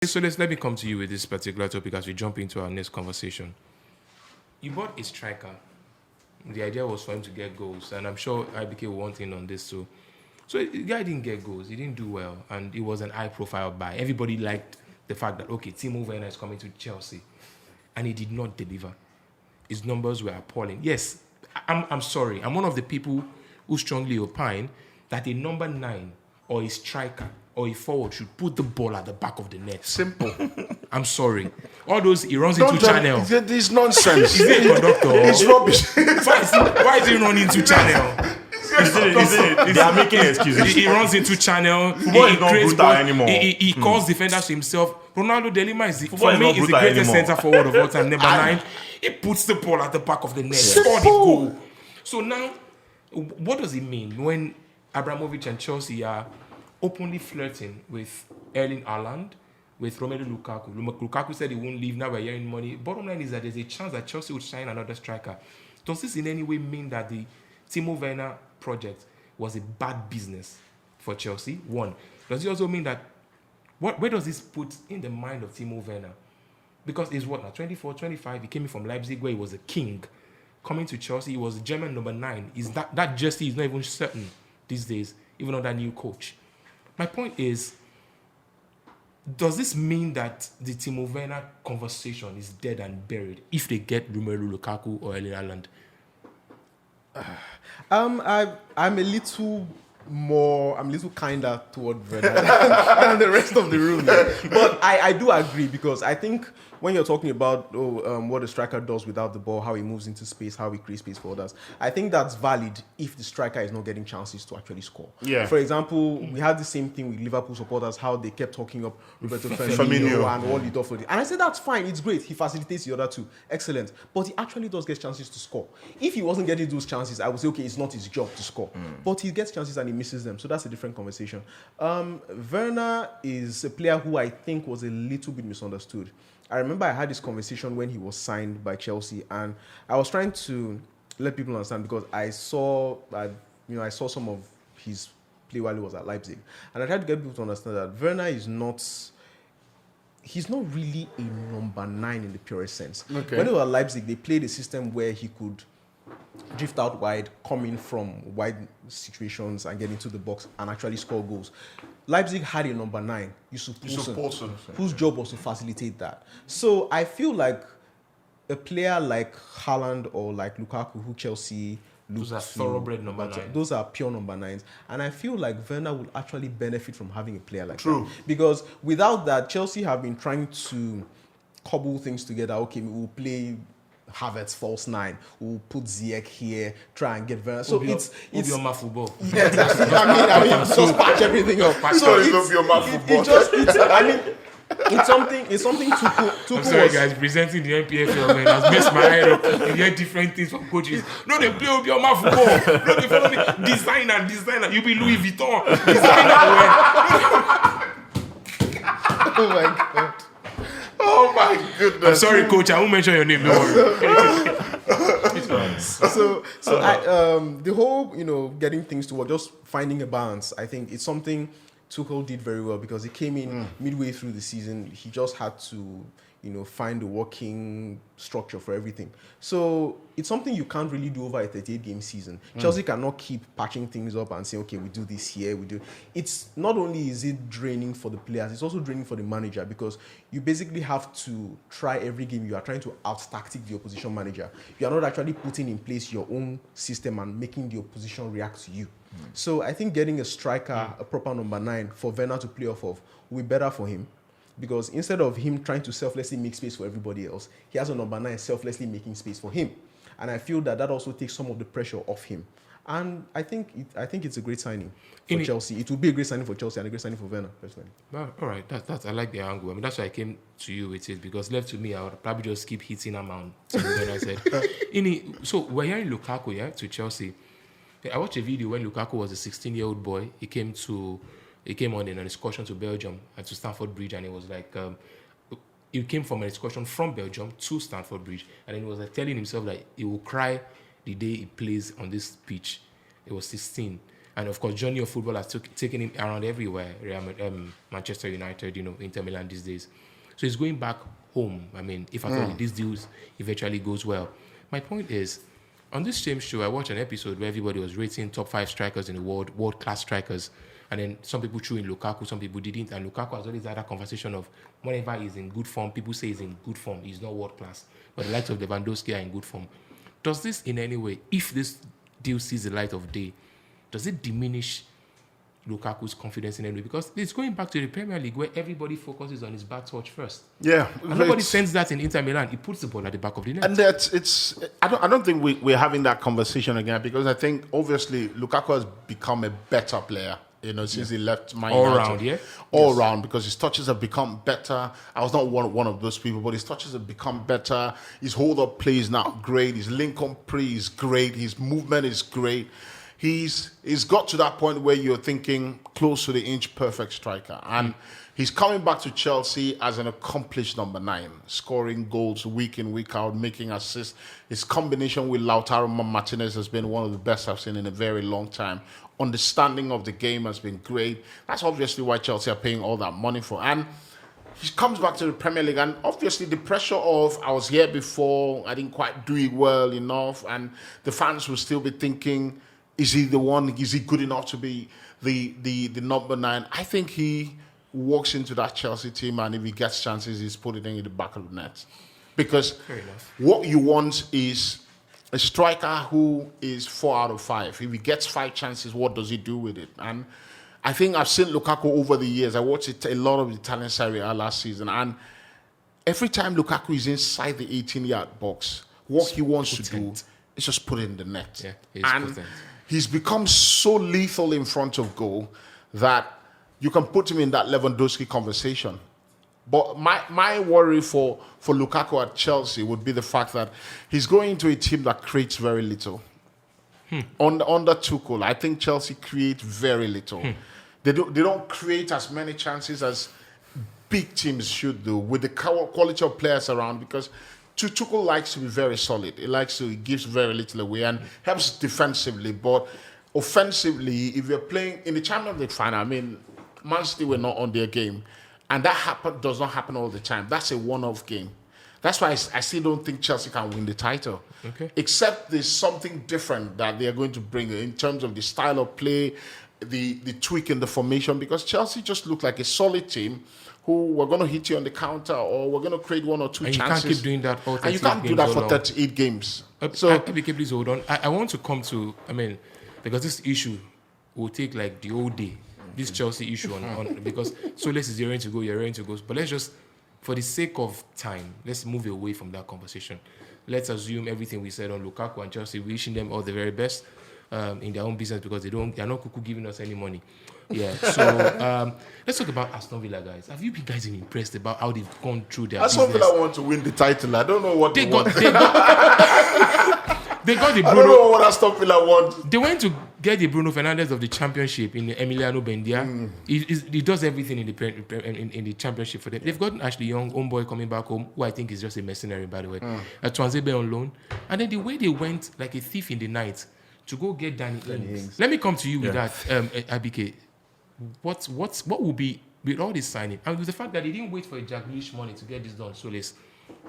So let me come to you with this particular topic as we jump into our next conversation. You bought a striker. The idea was for him to get goals, and I'm sure IBK will want in on this too. So the guy didn't get goals, he didn't do well, and it was an high-profile buy. Everybody liked the fact that okay, Timo Werner is coming to Chelsea, and he did not deliver. His numbers were appalling. Yes, I'm sorry. I'm one of the people who strongly opine that a number 9 or a striker or a forward should put the ball at the back of the net. Simple. I'm sorry. All those, he runs into channel. This nonsense. Is he a conductor? It's rubbish. Why is he running into channel? They are making excuses. He runs into channel. Football is not brutal anymore. He calls defenders to himself. Ronaldo de Lima is, Football for me, is not is the brutal greatest anymore. centre forward of all time. Number 9. He puts the ball at the back of the net. Score the goal. So now, what does it mean when Abramovich and Chelsea are openly flirting with Erling Haaland, with Romelu Lukaku? Lukaku said he won't leave. Now we're hearing money. Bottom line is that there's a chance that Chelsea would sign another striker. Does this in any way mean that the Timo Werner project was a bad business for Chelsea? One. Does it also mean that where does this put in the mind of Timo Werner? Because he's what now? 24, 25. He came in from Leipzig where he was a king. Coming to Chelsea, he was German number 9. Is that jersey is not even certain these days, even under new coach. My point is, does this mean that the Timo Werner conversation is dead and buried if they get Romelu Lukaku or Erling Haaland? I'm a little kinder toward Werner than the rest of the room. But I do agree, because I think when you're talking about what a striker does without the ball, how he moves into space, how he creates space for others, I think that's valid if the striker is not getting chances to actually score. Yeah. For example, we had the same thing with Liverpool supporters, how they kept talking up Roberto Firmino and all he does for it. And I said, that's fine, it's great. He facilitates the other two. Excellent. But he actually does get chances to score. If he wasn't getting those chances, I would say, okay, it's not his job to score. But he gets chances and he misses them. So that's a different conversation. Werner is a player who I think was a little bit misunderstood. I remember I had this conversation when he was signed by Chelsea, and I was trying to let people understand, because I saw some of his play while he was at Leipzig, and I tried to get people to understand that Werner is not. He's not really a number 9 in the purest sense. Okay. When he was at Leipzig, they played a system where he could drift out wide, come in from wide situations and get into the box and actually score goals. Leipzig had a number 9, Yusuf Poulsen, whose job was to facilitate that. So I feel like a player like Haaland or like Lukaku, who Chelsea Those are thoroughbred number 9. Those are pure number 9s. And I feel like Werner would actually benefit from having a player like True. that. Because without that, Chelsea have been trying to cobble things together. Okay, we'll play Havertz false 9. We'll put Ziyech here, try and get Werner. So it's Obioma football. yeah, exactly. I mean, just patch everything up. So it's something Tuchel I'm sorry, was. guys. Presenting the NPFL, man, has messed my head up. You hear different things from coaches. No, they play Obioma football. No, they follow me. Designer. You be Louis Vuitton. Designer. Oh my god. Oh my goodness. I'm sorry, coach. I won't mention your name. Don't worry. So the whole, getting things to work, just finding a balance, I think it's something Tuchel did very well, because he came in midway through the season. He just had to, find a working structure for everything. So it's something you can't really do over a 38-game season. Chelsea cannot keep patching things up and say, okay, we do this here, we do. It's not only is it draining for the players, it's also draining for the manager, because you basically have to try every game. You are trying to out-tactic the opposition manager. You are not actually putting in place your own system and making the opposition react to you. So I think getting a striker, a proper number 9 for Werner to play off of will be better for him. Because instead of him trying to selflessly make space for everybody else, he has a number 9 selflessly making space for him. And I feel that also takes some of the pressure off him. And I think it's a great signing for Chelsea. It will be a great signing for Chelsea and a great signing for Werner, personally. Well, all right, that's I like the angle. I mean, that's why I came to you with it, because left to me, I would probably just keep hitting him on. When I said, so we're hearing Lukaku, to Chelsea. I watched a video when Lukaku was a 16-year-old boy. He came on in an excursion to Belgium and to Stamford Bridge, and it was like he came from an excursion from Belgium to Stamford Bridge, and then he was telling himself that he will cry the day he plays on this pitch. He was 16. And of course, journey of football has taken him around everywhere. Manchester United, Inter Milan these days. So he's going back home. I mean, if at all these deals eventually goes well. My point is, on this same show, I watched an episode where everybody was rating top 5 strikers in the world-class strikers. And then some people threw in Lukaku, some people didn't. And Lukaku has always had that conversation of whenever he's in good form, people say he's in good form. He's not world-class. But the likes of Lewandowski are in good form. Does this in any way, if this deal sees the light of day, does it diminish Lukaku's confidence in any way? Because it's going back to the Premier League where everybody focuses on his back touch first. Yeah. And nobody sends that in Inter Milan. He puts the ball at the back of the net. And I don't think we're having that conversation again, because I think obviously Lukaku has become a better player, since he left Man United. All round, yeah? All round, because his touches have become better. I was not one of those people, but his touches have become better. His hold-up play is now great. His link-up play is great. His movement is great. He's got to that point where you're thinking close to the inch-perfect striker. And he's coming back to Chelsea as an accomplished number 9, scoring goals week in, week out, making assists. His combination with Lautaro Martinez has been one of the best I've seen in a very long time. Understanding of the game has been great. That's obviously why Chelsea are paying all that money for. And he comes back to the Premier League, and obviously the pressure of, I was here before, I didn't quite do it well enough, and the fans will still be thinking, is he the one? Is he good enough to be the number 9? I think he walks into that Chelsea team, and if he gets chances, he's put it in the back of the net. Because what you want is a striker who is 4 out of 5. If he gets 5 chances, what does he do with it? And I think I've seen Lukaku over the years. I watched a lot of the Italian Serie A last season, and every time Lukaku is inside the 18-yard box, what he wants to do is just put it in the net. Yeah, and he's become so lethal in front of goal that you can put him in that Lewandowski conversation. But my worry for Lukaku at Chelsea would be the fact that he's going into a team that creates very little. Under Tuchel, I think Chelsea create very little. They don't create as many chances as big teams should do with the quality of players around, because Tuchel likes to be very solid. He gives very little away and helps defensively. But offensively, if you're playing in the Champions League final, I mean, Man City were not on their game. And that does not happen all the time. That's a one-off game. That's why I still don't think Chelsea can win the title. Okay. Except there's something different that they are going to bring in terms of the style of play, the tweak in the formation, because Chelsea just look like a solid team who we're going to hit you on the counter, or we're going to create 1 or 2 chances. You can't keep doing that all 38 and you can't do that for 38 games. So, please hold on. I want to come to, because this issue will take like the whole day. This Chelsea issue on because Soles is raring to go. But let's just, for the sake of time, let's move away from that conversation. Let's assume everything we said on Lukaku and Chelsea, wishing them all the very best in their own business, because they're not cuckoo giving us any money. Yeah. So let's talk about Aston Villa, guys. Have you been guys impressed about how they've gone through their business? Aston Villa want to win the title. I don't know what they want. They got the Bruno. I don't know what Aston Villa want. They went to get the Bruno Fernandes of the championship in Emiliano Buendia. He does everything in the championship for them. They've got Ashley Young, homeboy coming back home, who I think is just a mercenary, by the way. Twanzebe on loan. And then the way they went like a thief in the night to go get Danny Ings. Let me come to you with that, Abike. What will be with all this signing, and with the fact that they didn't wait for a Jack Grealish money to get this done, Solis,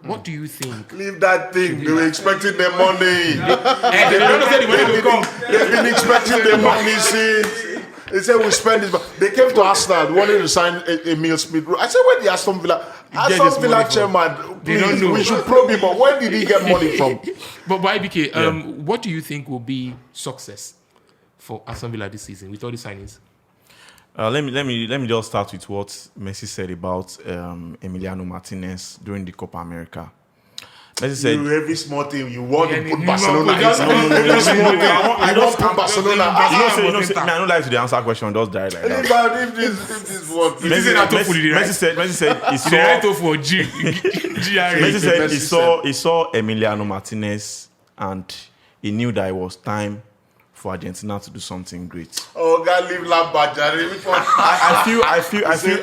what do you think? Leave that thing. They were expecting their money. They've been expecting their money since. They said we spend this. They came to Arsenal wanting to sign Emil Smith. I said, where the Aston Villa chairman? Please, we should probe him. But where did he get money from? But IBK, what do you think will be success for Aston Villa this season with all the signings? Let me just start with what Messi said about Emiliano Martinez during the Copa America. Messi said, every small thing you want to put Barcelona. I don't put Barcelona. I don't like to answer question. Just die like that. Messi said he saw Emiliano Martinez and he knew that it was time for Argentina to do something great. Oh God, leave Lambajari.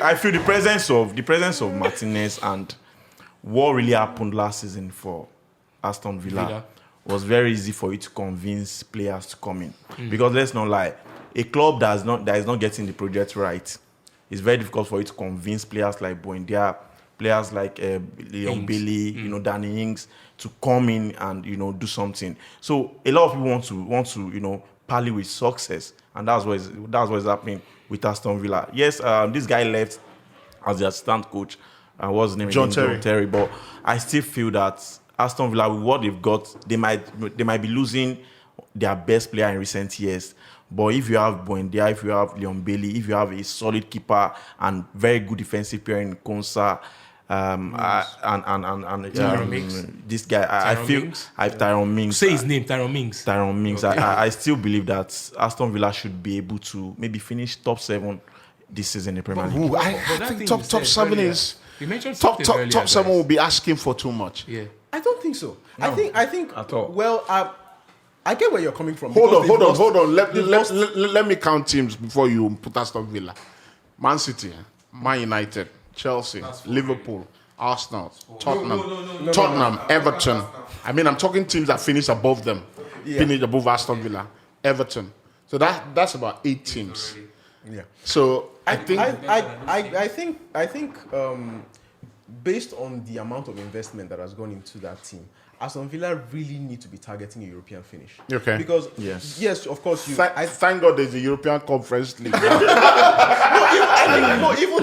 I feel the presence of Martinez and what really happened last season for Aston Villa was very easy for you to convince players to come in. Because let's not lie, a club that is not getting the project right, it's very difficult for you to convince players like Buendia, players like Leon Bailey, Danny Ings to come in and do something. So a lot of people want to parley with success, and that's what is happening with Aston Villa. Yes, this guy left as the assistant coach. What's his name? John Terry. But I still feel that Aston Villa, with what they've got, they might be losing their best player in recent years. But if you have Buendia, if you have Leon Bailey, if you have a solid keeper and very good defensive player in Konsa, this guy, I feel Tyrone Mings. Say his name, Tyrone Mings. Tyrone Mings. Okay. I still believe that Aston Villa should be able to maybe finish top 7 this season in the Premier League. Ooh, I think top 7 is You mentioned top something top earlier, 7 guys. will be asking for too much. Yeah. I don't think so. I think at all. Well, I get where you're coming from. Hold because on. they've lost- Let me count teams before you put Aston Villa. Man City, Man United, Chelsea, Liverpool, Arsenal, Tottenham, Everton. I mean, I'm talking teams that finish above them, finish above Aston Villa, Everton. So that's about 8 teams. Yeah. So I think based on the amount of investment that has gone into that team, Aston Villa really need to be targeting a European finish. Okay. Because Yes, of course you. thank God there's a European Conference League. Even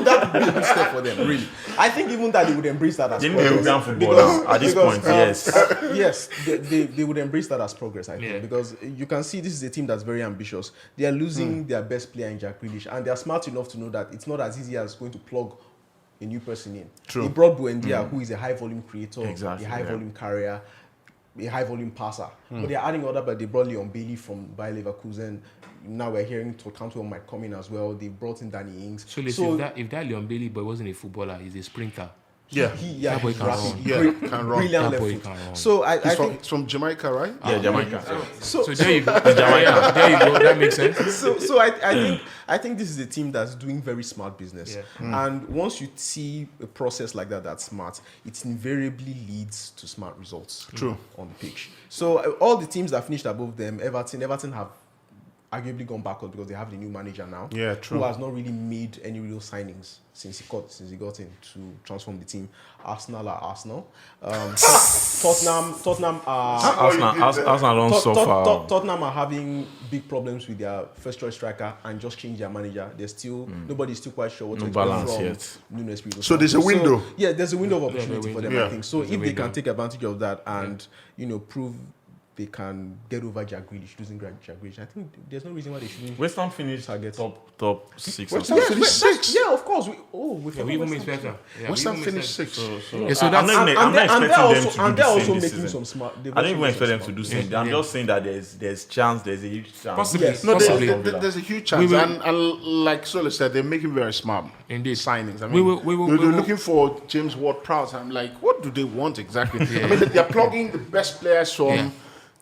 that would be a good step for them. Really, I think even that they would embrace that as They need progress. European football now, at this point, yes. Yes, they would embrace that as progress, I think, Yeah. because you can see this is a team that's very ambitious. They are losing their best player in Jack Grealish, and they are smart enough to know that it's not as easy as going to plug a new person in. True. They brought Buendia, who is a high volume creator, Exactly, a high volume carrier, a high volume passer. But they're adding other, but they brought Leon Bailey from Bayer Leverkusen. Now we're hearing Cantwell might come in as well. They brought in Danny Ings. So listen, if that Leon Bailey boy wasn't a footballer, he's a sprinter. Yeah. That boy can rapid. run. Yeah, can run. Brilliant That boy left can foot. run. So I He's think from Jamaica, right? Yeah, Jamaica. So there you go. There you go. That makes sense. so I think this is a team that's doing very smart business. Yeah. And once you see a process like that that's smart, it invariably leads to smart results. True. On the pitch. So all the teams that finished above them, Everton have arguably gone backward because they have the new manager now. Yeah, true. Who has not really made any real signings since he got in to transform the team. Arsenal are Arsenal. Tottenham are Arsenal don't suffer. Tottenham are having big problems with their first choice striker and just changed their manager. They're still nobody's still quite sure what to expect balance from yet. Nuno Espirito So there's a Santo. window. Yeah, there's a window of opportunity for them, Yeah. I think. So There's a if they window. can take advantage of that and prove they can get over Jack Grealish, losing Jack Grealish, I think there's no reason why they shouldn't. West Ham finished top 6. West Ham finished 6. Yeah, of course. We Yeah, we even made better. Yeah, West we Ham even finished made 6. Yeah, so that's I'm not expecting them to do and the they're also same this making season. some smart. I don't even expect them to do something. I'm Yeah. just saying that there's chance, there's a huge chance. Possibly. Yes. No, Possibly. there's a huge chance, We will- and like Sola said, they're making very smart Indeed. signings. I We mean, will- they're we will- looking for James Ward-Prowse. I'm like, what do they want exactly? I mean, they're plugging the best players from Yeah.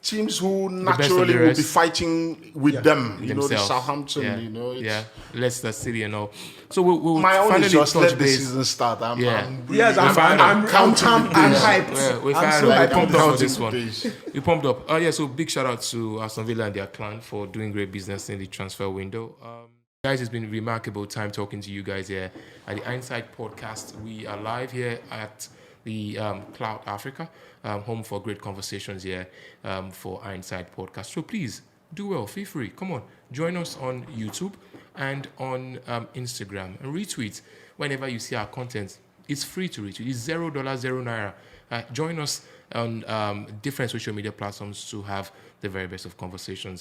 teams who best of naturally the will be rest. fighting with them. The Themselves. Southampton. Yeah. It's, Leicester City and all. So we'll my own finally is just touch let the base. season start. I'm really, Yes, I'm counting the days. hyped. Yeah, we're I'm so finally hyped. pumped up for counting this the one. days. We pumped up. Yeah, so big shout out to Aston Villa and their clan for doing great business in the transfer window. Guys, it's been a remarkable time talking to you guys here at the Hindsight Podcast. We are live here at the Cloud Africa, home for great conversations here for Hindsight Podcast. So please do well, feel free. Come on, join us on YouTube and on Instagram and retweet whenever you see our content. It's free to retweet. It's $0, 0 naira. Join us on different social media platforms to have the very best of conversations.